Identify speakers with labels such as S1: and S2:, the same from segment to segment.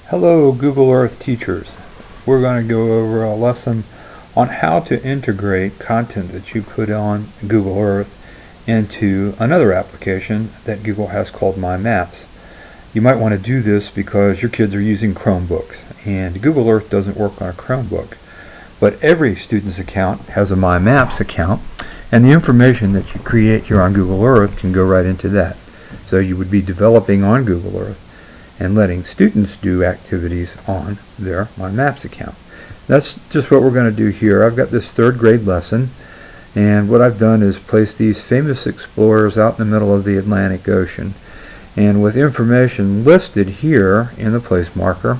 S1: Hello Google Earth teachers. We're going to go over a lesson on how to integrate content that you put on Google Earth into another application that Google has called My Maps. You might want to do this because your kids are using Chromebooks and Google Earth doesn't work on a Chromebook. But every student's account has a My Maps account, and the information that you create here on Google Earth can go right into that. So you would be developing on Google Earth and letting students do activities on their My Maps account. That's just what we're going to do here. I've got this third grade lesson, and what I've done is place these famous explorers out in the middle of the Atlantic Ocean, and with information listed here in the place marker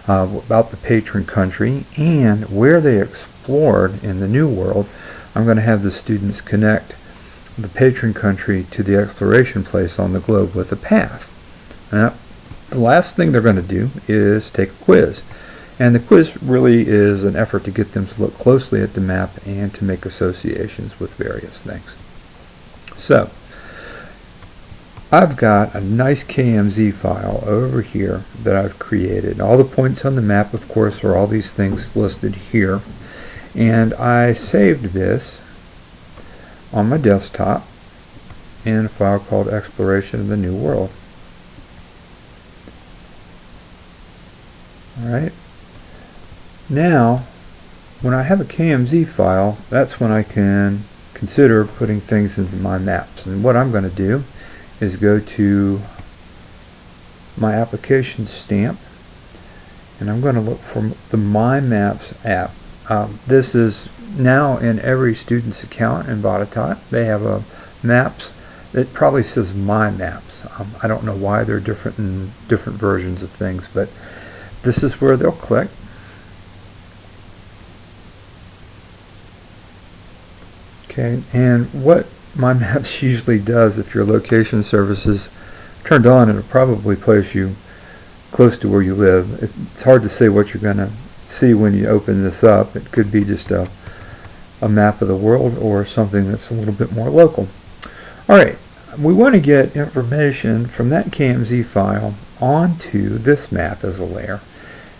S1: about the patron country and where they explored in the New World, I'm going to have the students connect the patron country to the exploration place on the globe with a path. Now, the last thing they're going to do is take a quiz, and the quiz really is an effort to get them to look closely at the map and to make associations with various things. So I've got a nice KMZ file over here that I've created. All the points on the map, of course, are all these things listed here, and I saved this on my desktop in a file called Exploration of the New World. Alright, now when I have a KMZ file, that's when I can consider putting things into my maps. And what I'm going to do is go to my application stamp, and I'm going to look for the My Maps app. This is now in every student's account in Botetourt. They have a Maps. It probably says My Maps. I don't know why they're different in different versions of things, but this is where they'll click. Okay, and what My Maps usually does, if your location service is turned on, it'll probably place you close to where you live. It's hard to say what you're going to see when you open this up. It could be just a map of the world or something that's a little bit more local. Alright, we want to get information from that KMZ file onto this map as a layer.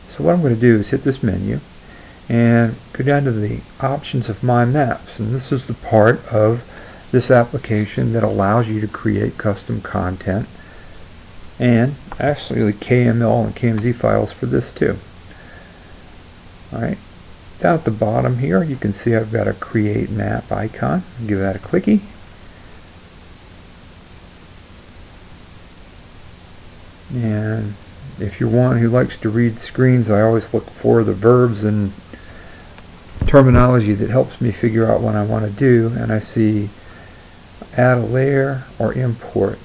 S1: So what I'm going to do is hit this menu and go down to the options of My Maps, and this is the part of this application that allows you to create custom content, and actually the KML and KMZ files for this too. Alright, down at the bottom here you can see I've got a Create Map icon. Give that a clicky. And if you're one who likes to read screens, I always look for the verbs and terminology that helps me figure out what I want to do, and I see add a layer or import.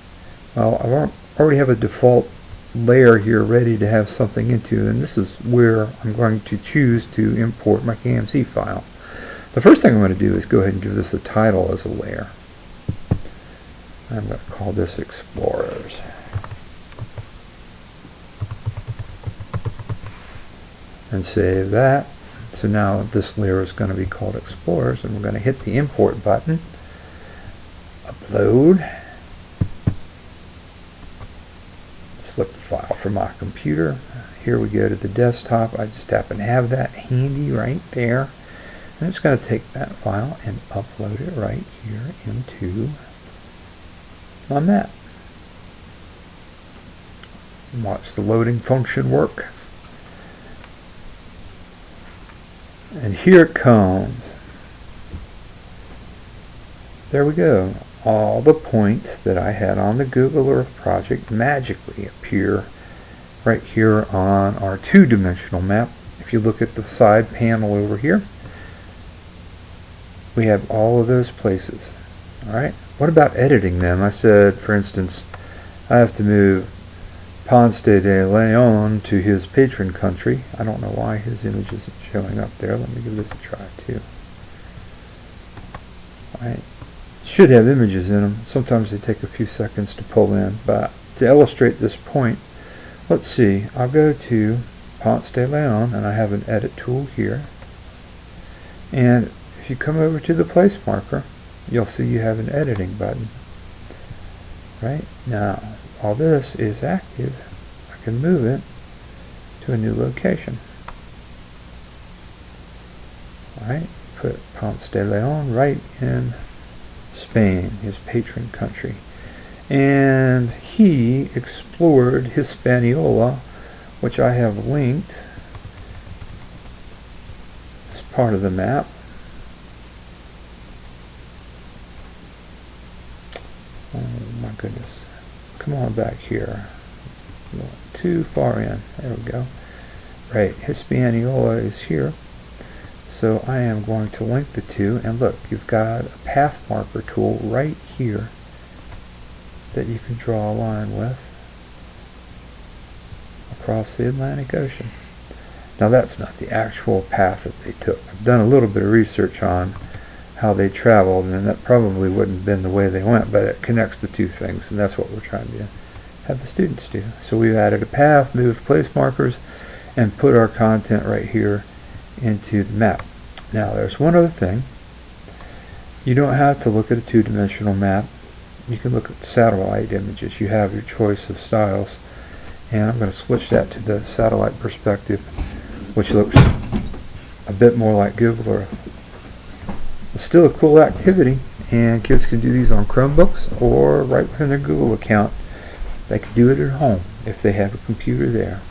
S1: Well, I already have a default layer here ready to have something into, and this is where I'm going to choose to import my KMZ file. The first thing I'm going to do is go ahead and give this a title as a layer. I'm going to call this Explorers. And save that. So now this layer is going to be called Explorers, and we're going to hit the import button, upload, select the file from my computer. Here we go to the desktop. I just happen to have that handy right there, and it's going to take that file and upload it right here into my map. Watch the loading function work. And here it comes. There we go. All the points that I had on the Google Earth project magically appear right here on our two-dimensional map. If you look at the side panel over here, we have all of those places. Alright, what about editing them? I said, for instance, I have to move Ponce de Leon to his patron country. I don't know why his image isn't showing up there. Let me give this a try too. Alright, should have images in them. Sometimes they take a few seconds to pull in, but to illustrate this point, let's see. I'll go to Ponce de Leon, and I have an edit tool here, and if you come over to the place marker, you'll see you have an editing button. Right now all this is active. I can move it to a new location. Alright, put Ponce de Leon right in Spain, his patron country. And he explored Hispaniola, which I have linked as part of the map. Oh my goodness. Come on back here. Too far in. There we go. Right, Hispaniola is here. So I am going to link the two, and look, you've got a path marker tool right here that you can draw a line with across the Atlantic Ocean. Now that's not the actual path that they took. I've done a little bit of research on how they traveled, and that probably wouldn't have been the way they went, but it connects the two things, and that's what we're trying to have the students do. So we've added a path, moved place markers, and put our content right here into the map. Now there's one other thing. You don't have to look at a two-dimensional map. You can look at satellite images. You have your choice of styles, and I'm going to switch that to the satellite perspective, which looks a bit more like Google Earth. It's still a cool activity, and kids can do these on Chromebooks or right within their Google account. They can do it at home if they have a computer there.